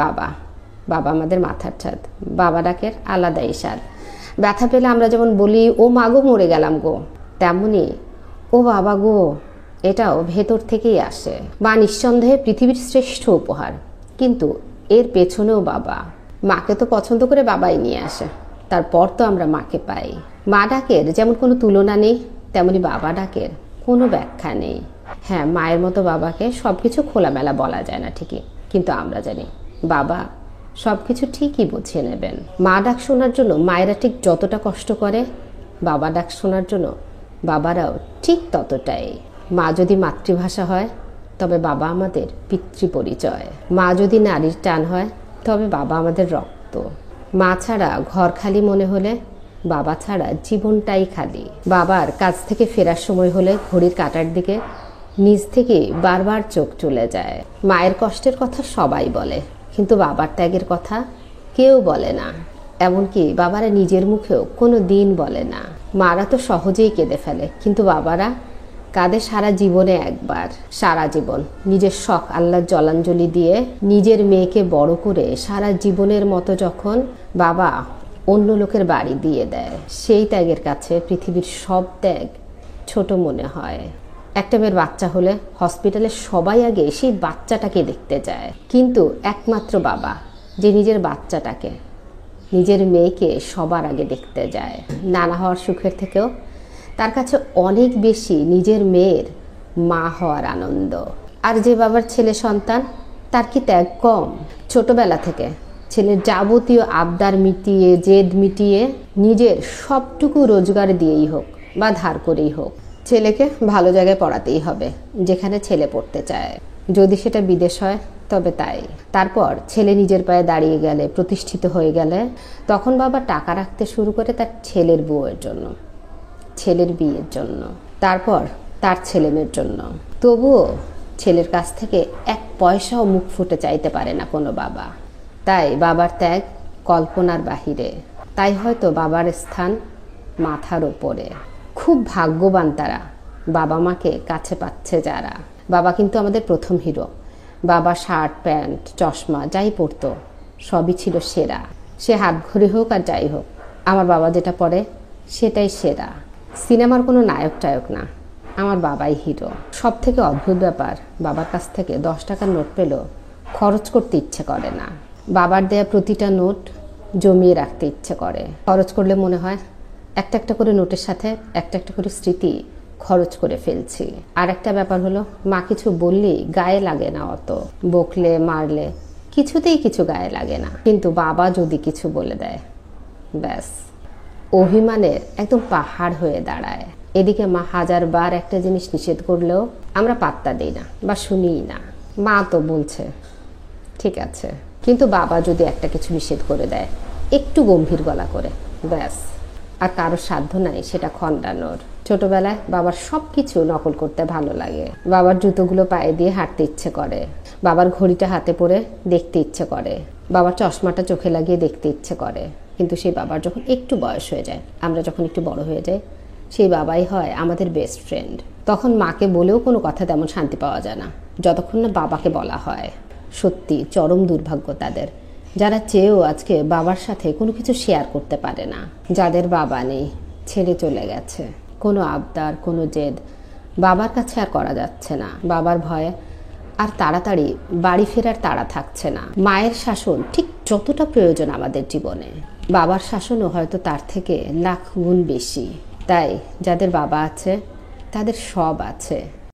বাবা, বাবা আমাদের মাথার ছাদ। বাবা ডাকের আলাদাই স্বাদ। ব্যথা পেলে আমরা যেমন বলি ও মা গো মরে গেলাম গো, তেমনি ও বাবা গো এটাও ভেতর থেকেই আসে। মা নিঃসন্দেহে পৃথিবীর শ্রেষ্ঠ উপহার, কিন্তু এর পেছনেও বাবা। মাকে তো পছন্দ করে বাবাই নিয়ে আসে, তারপর তো আমরা মাকে পাই। মা ডাকের যেমন কোনো তুলনা নেই, তেমনি বাবা ডাকের কোনো ব্যাখ্যা নেই। হ্যাঁ, মায়ের মতো বাবাকে সব কিছু খোলামেলা বলা যায় না ঠিকই, কিন্তু আমরা জানি বাবা সব কিছু ঠিকই বুঝিয়ে নেবেন। মা ডাক শোনার জন্য মায়েরা ঠিক যতটা কষ্ট করে, বাবা ডাক শোনার জন্য বাবারাও ঠিক ততটাই। মা যদি মাতৃভাষা হয়, তবে বাবা আমাদের পিতৃপরিচয়। মা যদি নারীর টান হয়, তবে বাবা আমাদের রক্ত। মা ছাড়া ঘর খালি মনে হলে, বাবা ছাড়া জীবনটাই খালি। বাবার কাজ থেকে ফেরার সময় হলে ঘড়ির কাঁটার দিকে নিজ থেকে বারবার চোখ চলে যায়। মায়ের কষ্টের কথা সবাই বলে, কিন্তু বাবার ত্যাগের কথা কেউ বলে না। এমনকি বাবারা নিজের মুখেও কোনো দিন বলে না। মারা তো সহজেই কেঁদে ফেলে, কিন্তু বাবারা কাঁদে সারা জীবনে একবার। সারা জীবন নিজের শখ আল্লাহর জলাঞ্জলি দিয়ে নিজের মেয়েকে বড় করে সারা জীবনের মতো যখন বাবা অন্য লোকের বাড়ি দিয়ে দেয়, সেই ত্যাগের কাছে পৃথিবীর সব ত্যাগ ছোট মনে হয়। একটা মেয়ের বাচ্চা হলে হসপিটালে সবাই আগে সেই বাচ্চাটাকে দেখতে যায়, কিন্তু একমাত্র বাবা যে নিজের বাচ্চাটাকে, নিজের মেয়েকে সবার আগে দেখতে যায়। নানা হওয়ার সুখের থেকেও তার কাছে অনেক বেশি নিজের মেয়ের মা হওয়ার আনন্দ। আর যে বাবার ছেলে সন্তান, তার কি ত্যাগ কম? ছোটবেলা থেকে ছেলের যাবতীয় আবদার মিটিয়ে, জেদ মিটিয়ে, নিজের সবটুকু রোজগার দিয়েই হোক বা ধার করেই হোক ছেলেকে ভালো জায়গায় পড়াতেই হবে, যেখানে ছেলে পড়তে চায়। যদি সেটা বিদেশ হয় তবে তাই। তারপর ছেলে নিজের পায়ে দাঁড়িয়ে গেলে, প্রতিষ্ঠিত হয়ে গেলে, তখন বাবা টাকা রাখতে শুরু করে তার ছেলের বউয়ের জন্য, ছেলের বিয়ের জন্য, তারপর তার ছেলে মেয়ের জন্য। তবুও ছেলের কাছ থেকে এক পয়সাও মুখ ফুটে চাইতে পারে না কোনো বাবা। তাই বাবার ত্যাগ কল্পনার বাহিরে। তাই হয়তো বাবার স্থান মাথার ওপরে। খুব ভাগ্যবান তারা, বাবা মাকে কাছে পাচ্ছে যারা। বাবা কিন্তু আমাদের প্রথম হিরো। বাবা শার্ট প্যান্ট চশমা যাই পরতো সবই ছিল সেরা। সে হাত ঘড়ি হোক আর যাই হোক, আমার বাবা যেটা পরে সেটাই সেরা। সিনেমার কোনো নায়ক টায়ক না, আমার বাবাই হিরো। সব থেকে অদ্ভুত ব্যাপার, বাবার কাছ থেকে 10 টাকার নোট পেলেও খরচ করতে ইচ্ছে করে না। বাবার দেয়া প্রতিটা নোট জমিয়ে রাখতে ইচ্ছে করে। খরচ করলে মনে হয় একটা একটা করে নোটের সাথে একটা একটা করে স্মৃতি খরচ করে ফেলছি। আর একটা ব্যাপার হলো, মা কিছু বললেই গায়ে লাগে না, অত বকলে মারলে কিছুতেই কিছু গায়ে লাগে না, কিন্তু বাবা যদি কিছু বলে দেয়, ব্যাস অভিমানের একদম পাহাড় হয়ে দাঁড়ায়। এদিকে মা হাজারবার একটা জিনিস নিষেধ করলেও আমরা পাত্তা দিই না বা শুনিই না। মা তো বলছে ঠিক আছে, কিন্তু বাবা যদি একটা কিছু নিষেধ করে দেয় একটু গম্ভীর গলা করে, ব্যাস আর কারোর সাধ্য নাই সেটা খণ্ডানোর। ছোটবেলায় বাবার সব কিছু নকল করতে ভালো লাগে। বাবার জুতোগুলো পায়ে দিয়ে হাঁটতে ইচ্ছে করে, বাবার ঘড়িটা হাতে পরে দেখতে ইচ্ছে করে, বাবার চশমাটা চোখে লাগিয়ে দেখতে ইচ্ছে করে। কিন্তু সেই বাবার যখন একটু বয়স হয়ে যায়, আমরা যখন একটু বড় হয়ে যাই, সেই বাবাই হয় আমাদের বেস্ট ফ্রেন্ড। তখন মাকে বলেও কোনো কথা তেমন শান্তি পাওয়া যায় না, যতক্ষণ না বাবাকে বলা হয়। সত্যি চরম দুর্ভাগ্য তাদের, যারা চেয়েও আজকে বাবার সাথে কোনো কিছু শেয়ার করতে পারে না। যাদের বাবা নেই, ছেড়ে চলে গেছে, কোনো আবদার কোনো জেদ বাবার কাছে আর করা যাচ্ছে না। বাবার ভয়ে আর তাড়াতাড়ি বাড়ি ফেরার তাড়া থাকছে না। মায়ের শাসন ঠিক যতটা প্রয়োজন আমাদের জীবনে, বাবার শাসনও হয়তো তার থেকে লাখ গুণ বেশি। তাই যাদের বাবা আছে তাদের সব আছে।